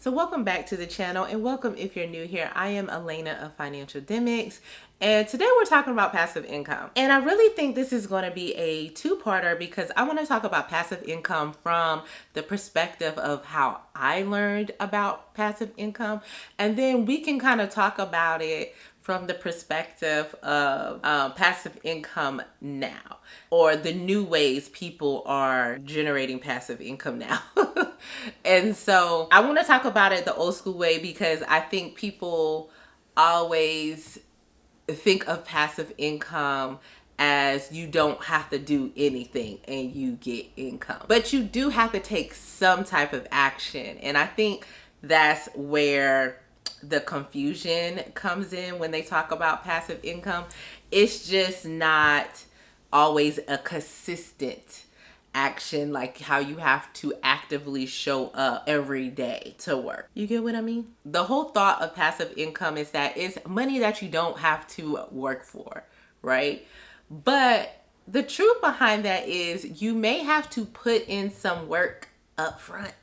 So welcome back to the channel, and welcome if you're new here. I am Elena of Financialdemics, and today we're talking about passive income. And I really think this is going to be a two-parter because I want to talk about passive income from the perspective of how I learned about passive income, and then we can kind of talk about it from the perspective of passive income now, or the new ways people are generating passive income now. And so I want to talk about it the old school way because I think people always think of passive income as you don't have to do anything and you get income. But you do have to take some type of action. And I think that's where the confusion comes in when they talk about passive income. It's just not always a consistent action, like how you have to actively show up every day to work. You get what I mean? The whole thought of passive income is that it's money that you don't have to work for, right? But the truth behind that is you may have to put in some work up front,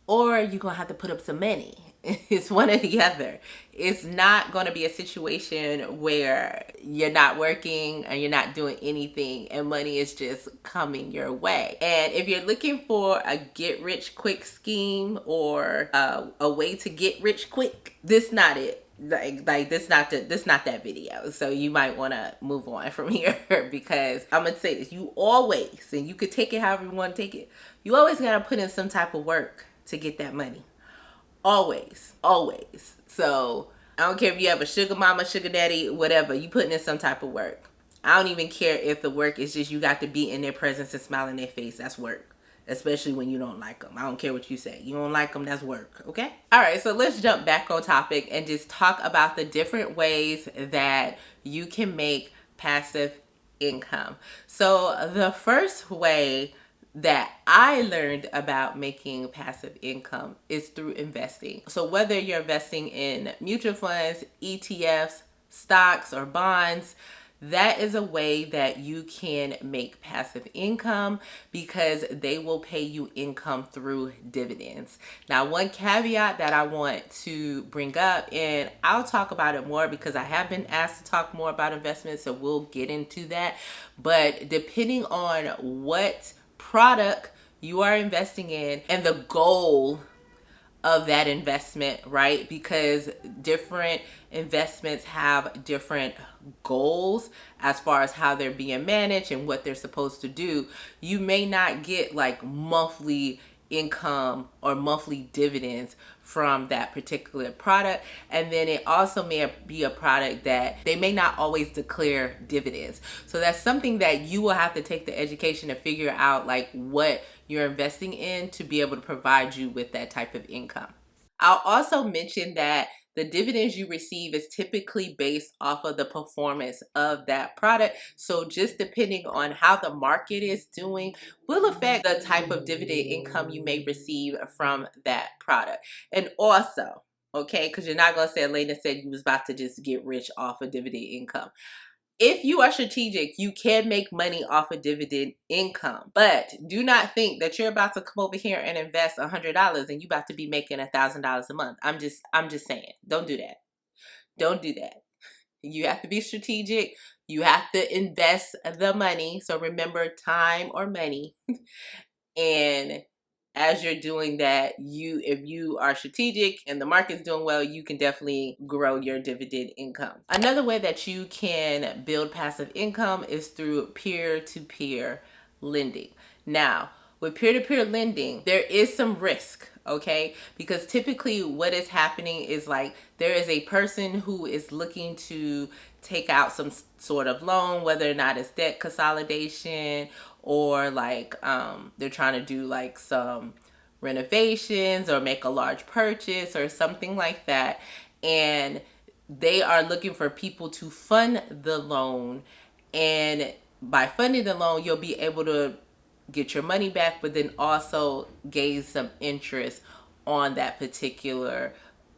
or you're gonna have to put up some money. It's one or the other. It's not going to be a situation where you're not working and you're not doing anything and money is just coming your way. And if you're looking for a get rich quick scheme or a way to get rich quick, this not it. Like this not that video. So you might want to move on from here because I'm gonna say this: you always, and you could take it however you want to take it, you always gotta put in some type of work to get that money. Always. So I don't care if you have a sugar mama, sugar daddy, whatever, you putting in some type of work. I don't even care if the work is just you got to be in their presence and smile in their face. That's work. Especially when you don't like them. I don't care what you say. You don't like them, that's work, okay? All right, so let's jump back on topic and just talk about the different ways that you can make passive income. So the first way that I learned about making passive income is through investing. So whether you're investing in mutual funds, ETFs, stocks, or bonds, that is a way that you can make passive income because they will pay you income through dividends. Now, one caveat that I want to bring up, and I'll talk about it more because I have been asked to talk more about investments, so we'll get into that. But depending on what product you are investing in and the goal of that investment, right? Because different investments have different goals as far as how they're being managed and what they're supposed to do. You may not get like monthly income or monthly dividends from that particular product. And then it also may be a product that they may not always declare dividends. So that's something that you will have to take the education to figure out, like what you're investing in to be able to provide you with that type of income. I'll also mention that the dividends you receive is typically based off of the performance of that product. So just depending on how the market is doing will affect the type of dividend income you may receive from that product. And also, okay, because you're not going to say Elena said you was about to just get rich off of dividend income. If you are strategic, you can make money off of dividend income, but do not think that you're about to come over here and invest $100 and you about to be making $1,000 a month. I'm just saying, don't do that. Don't do that. You have to be strategic. You have to invest the money. So remember, time or money. And as you're doing that, if you are strategic and the market's doing well, you can definitely grow your dividend income. Another way that you can build passive income is through peer-to-peer lending. Now, with peer-to-peer lending, there is some risk, okay? Because typically what is happening is like there is a person who is looking to take out some sort of loan, whether or not it's debt consolidation or like they're trying to do like some renovations or make a large purchase or something like that. And they are looking for people to fund the loan. And by funding the loan, you'll be able to get your money back, but then also gain some interest on that particular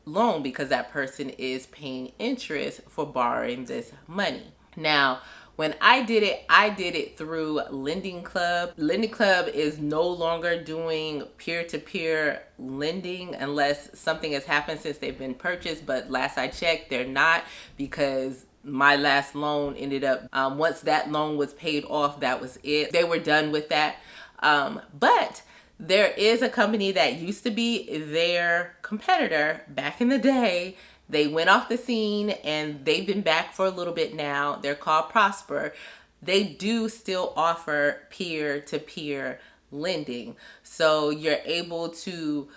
loan because that person is paying interest for borrowing this money. Now, When I did it through Lending Club. Lending Club is no longer doing peer-to-peer lending unless something has happened since they've been purchased. But last I checked, they're not, because my last loan ended up, once that loan was paid off, that was it. They were done with that. But there is a company that used to be their competitor back in the day. They went off the scene and they've been back for a little bit now. They're called Prosper. They do still offer peer-to-peer lending. So you're able to,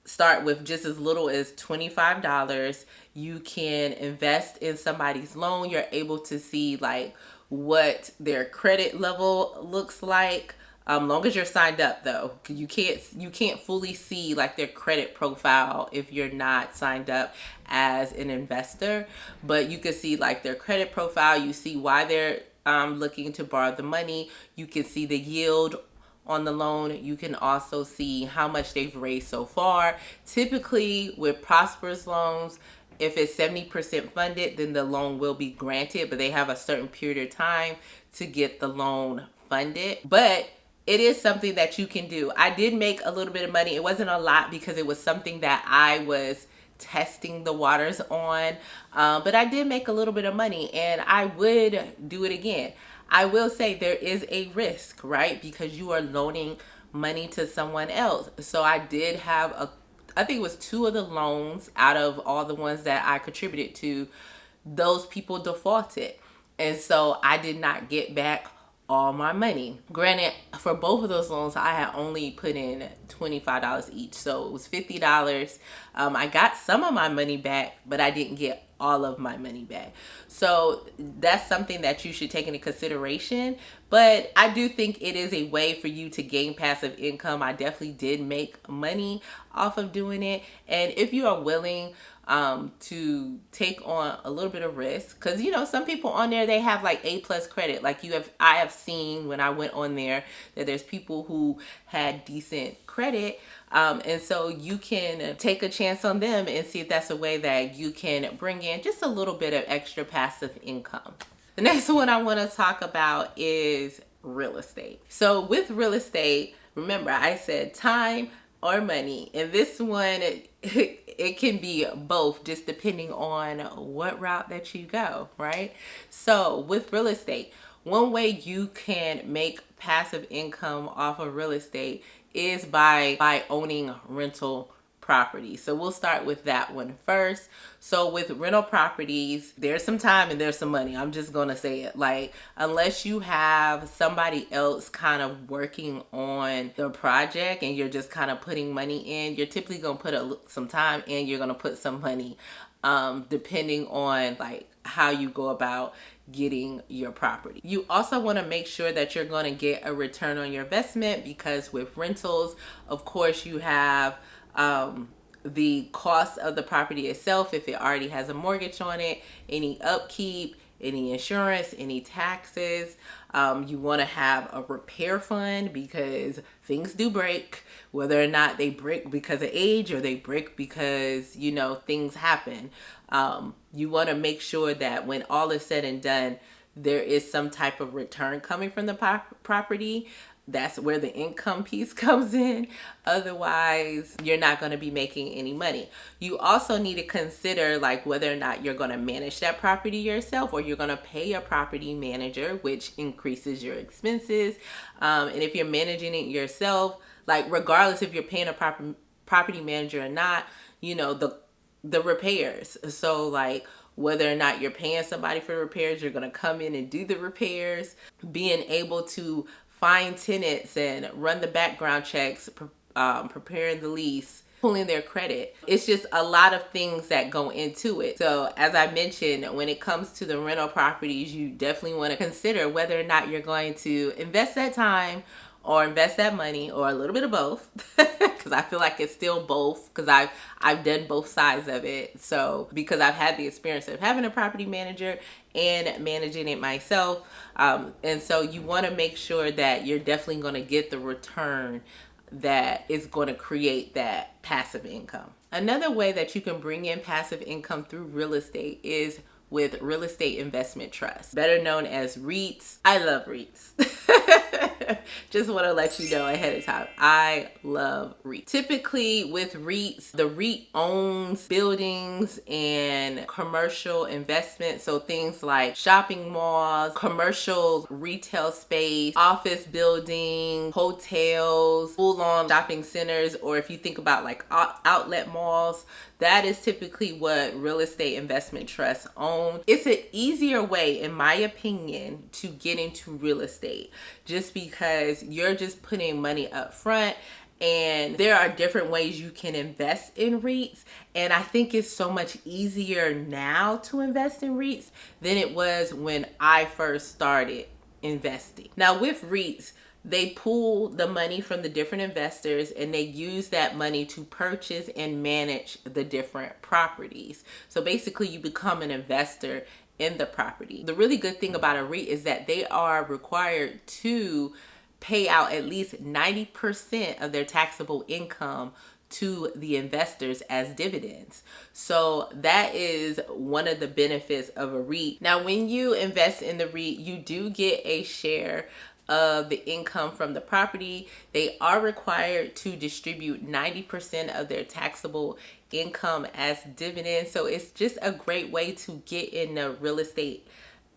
start with just as little as $25. You can invest in somebody's loan. You're able to see like what their credit level looks like. Long as you're signed up though, you can't fully see like their credit profile if you're not signed up as an investor, but you can see like their credit profile. You see why they're looking to borrow the money. You can see the yield on the loan. You can also see how much they've raised so far. Typically with Prosper's loans, if it's 70% funded, then the loan will be granted, but they have a certain period of time to get the loan funded. But it is something that you can do. I did make a little bit of money. It wasn't a lot because it was something that I was testing the waters on, but I did make a little bit of money and I would do it again. I will say there is a risk, right? Because you are loaning money to someone else. So I did have I think it was 2 of the loans out of all the ones that I contributed to, those people defaulted. And so I did not get back all my money. Granted, for both of those loans, I had only put in $25 each. So it was $50. I got some of my money back, but I didn't get all of my money back. So that's something that you should take into consideration. But I do think it is a way for you to gain passive income. I definitely did make money off of doing it. And if you are willing to take on a little bit of risk, because some people on there, they have like A+ credit. Like I have seen when I went on there that there's people who had decent credit, and so you can take a chance on them and see if that's a way that you can bring in just a little bit of extra passive income. The next one I want to talk about is real estate. So with real estate, remember I said time or money, and this one it can be both, just depending on what route that you go, right? So with real estate, one way you can make passive income off of real estate is by owning rental property. So we'll start with that one first. So with rental properties, there's some time and there's some money. I'm just gonna say it. Like, unless you have somebody else kind of working on the project and you're just kind of putting money in, you're typically gonna put some time and you're gonna put some money, depending on like how you go about getting your property. You also want to make sure that you're going to get a return on your investment, because with rentals, of course, you have the cost of the property itself, if it already has a mortgage on it, any upkeep, any insurance, any taxes. You want to have a repair fund, because things do break, whether or not they break because of age or they break because, things happen. You want to make sure that when all is said and done, there is some type of return coming from the property. That's where the income piece comes in. Otherwise, you're not going to be making any money. You also need to consider like whether or not you're going to manage that property yourself, or you're going to pay a property manager, which increases your expenses. And if you're managing it yourself, like regardless if you're paying a property manager or not, the repairs. So like whether or not you're paying somebody for repairs, you're going to come in and do the repairs. Being able to find tenants and run the background checks, preparing the lease, pulling their credit. It's just a lot of things that go into it. So as I mentioned, when it comes to the rental properties, you definitely want to consider whether or not you're going to invest that time or invest that money, or a little bit of both, because I feel like it's still both, because I've done both sides of it. So because I've had the experience of having a property manager and managing it myself, and so you want to make sure that you're definitely going to get the return that is going to create that passive income. Another way that you can bring in passive income through real estate is with real estate investment trusts, better known as REITs. I love REITs. Just want to let you know ahead of time, I love REITs. Typically with REITs, the REIT owns buildings and commercial investments. So things like shopping malls, commercial retail space, office buildings, hotels, full-on shopping centers, or if you think about like outlet malls, that is typically what real estate investment trusts own. It's an easier way, in my opinion, to get into real estate, just because you're just putting money up front, and there are different ways you can invest in REITs. And I think it's so much easier now to invest in REITs than it was when I first started investing. Now with REITs, they pool the money from the different investors and they use that money to purchase and manage the different properties. So basically you become an investor in the property. The really good thing about a REIT is that they are required to pay out at least 90% of their taxable income to the investors as dividends. So that is one of the benefits of a REIT. Now, when you invest in the REIT, you do get a share of the income from the property. They are required to distribute 90% of their taxable income as dividends. So it's just a great way to get in the real estate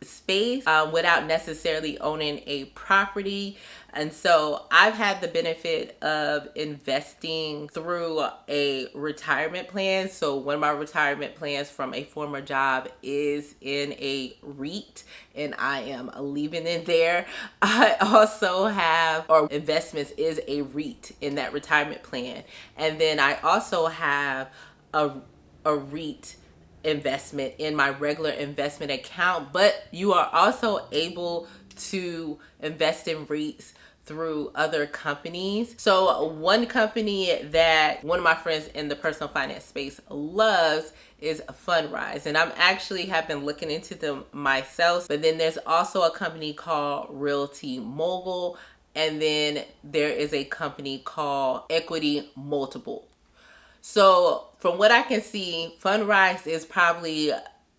space without necessarily owning a property. And so I've had the benefit of investing through a retirement plan. So one of my retirement plans from a former job is in a REIT, and I am leaving it there. I also have, or investments is a REIT in that retirement plan. And then I also have a REIT investment in my regular investment account, but you are also able to invest in REITs through other companies. So one company that one of my friends in the personal finance space loves is Fundrise, and I'm actually have been looking into them myself. But then there's also a company called Realty Mogul, and then there is a company called Equity Multiple. So from what I can see, Fundrise is probably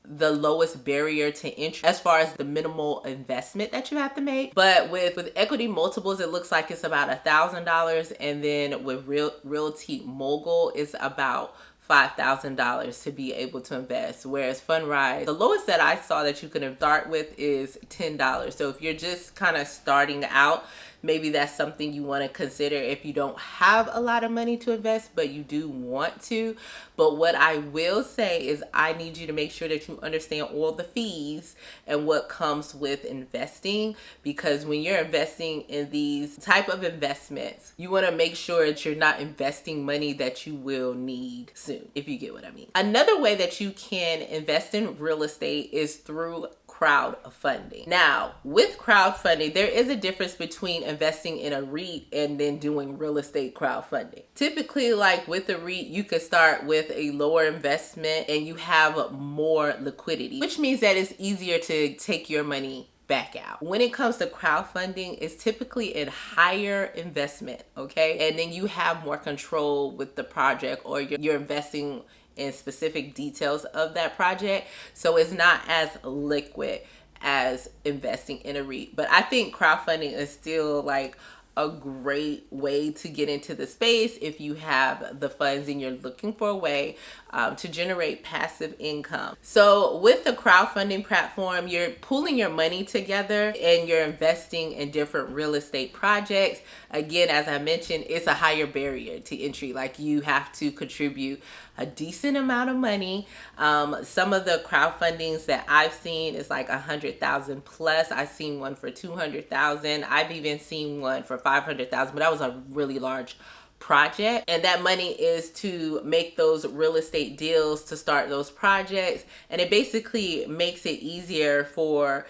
the lowest barrier to entry as far as the minimal investment that you have to make. But with Equity Multiples, it looks like it's about $1,000, and then with Realty Mogul, it's about $5,000 to be able to invest. Whereas Fundrise, the lowest that I saw that you can start with is $10. So if you're just kind of starting out, maybe that's something you want to consider if you don't have a lot of money to invest, but you do want to. But what I will say is I need you to make sure that you understand all the fees and what comes with investing, because when you're investing in these type of investments, you want to make sure that you're not investing money that you will need soon, if you get what I mean. Another way that you can invest in real estate is through crowdfunding. Now, with crowdfunding, there is a difference between investing in a REIT and then doing real estate crowdfunding. Typically, like with a REIT, you could start with a lower investment and you have more liquidity, which means that it's easier to take your money back out. When it comes to crowdfunding, it's typically a higher investment, okay? And then you have more control with the project, or you're investing in specific details of that project. So it's not as liquid as investing in a REIT. But I think crowdfunding is still like a great way to get into the space if you have the funds and you're looking for a way to generate passive income. So with the crowdfunding platform, you're pooling your money together and you're investing in different real estate projects. Again, as I mentioned, it's a higher barrier to entry. Like you have to contribute a decent amount of money. Some of the crowdfundings that I've seen is like 100,000 plus. I've seen one for 200,000. I've even seen one for 500,000, but that was a really large project. And that money is to make those real estate deals to start those projects. And it basically makes it easier for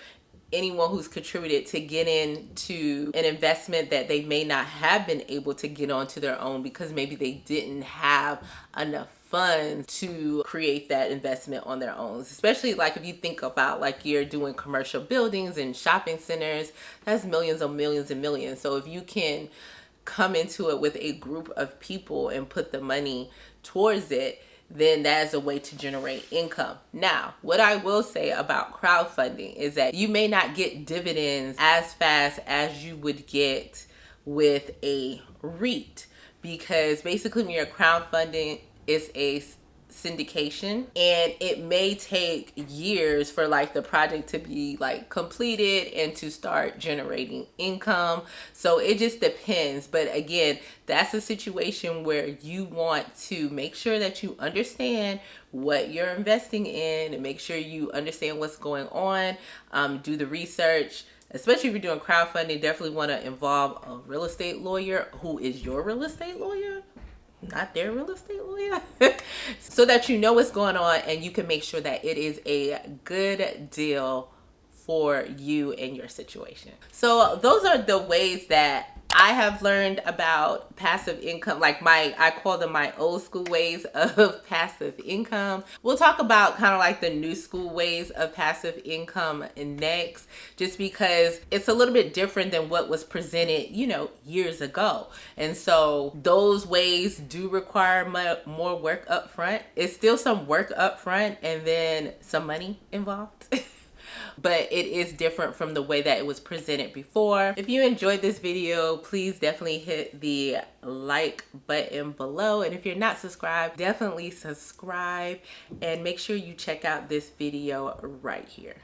anyone who's contributed to get into an investment that they may not have been able to get onto their own because maybe they didn't have enough funds to create that investment on their own. Especially like if you think about like you're doing commercial buildings and shopping centers, that's millions and millions and millions. So if you can come into it with a group of people and put the money towards it, then that is a way to generate income. Now, what I will say about crowdfunding is that you may not get dividends as fast as you would get with a REIT, because basically when you're crowdfunding, it's a syndication, and it may take years for like the project to be like completed and to start generating income. So it just depends. But again, that's a situation where you want to make sure that you understand what you're investing in and make sure you understand what's going on. Do the research. Especially if you're doing crowdfunding, definitely want to involve a real estate lawyer who is your real estate lawyer, not their real estate lawyer, so that you know what's going on and you can make sure that it is a good deal for you and your situation. So those are the ways that I have learned about passive income, like I call them my old school ways of passive income. We'll talk about kind of like the new school ways of passive income next, just because it's a little bit different than what was presented, years ago. And so those ways do require more work up front. It's still some work up front and then some money involved. But it is different from the way that it was presented before. If you enjoyed this video, please definitely hit the like button below. And if you're not subscribed, definitely subscribe and make sure you check out this video right here.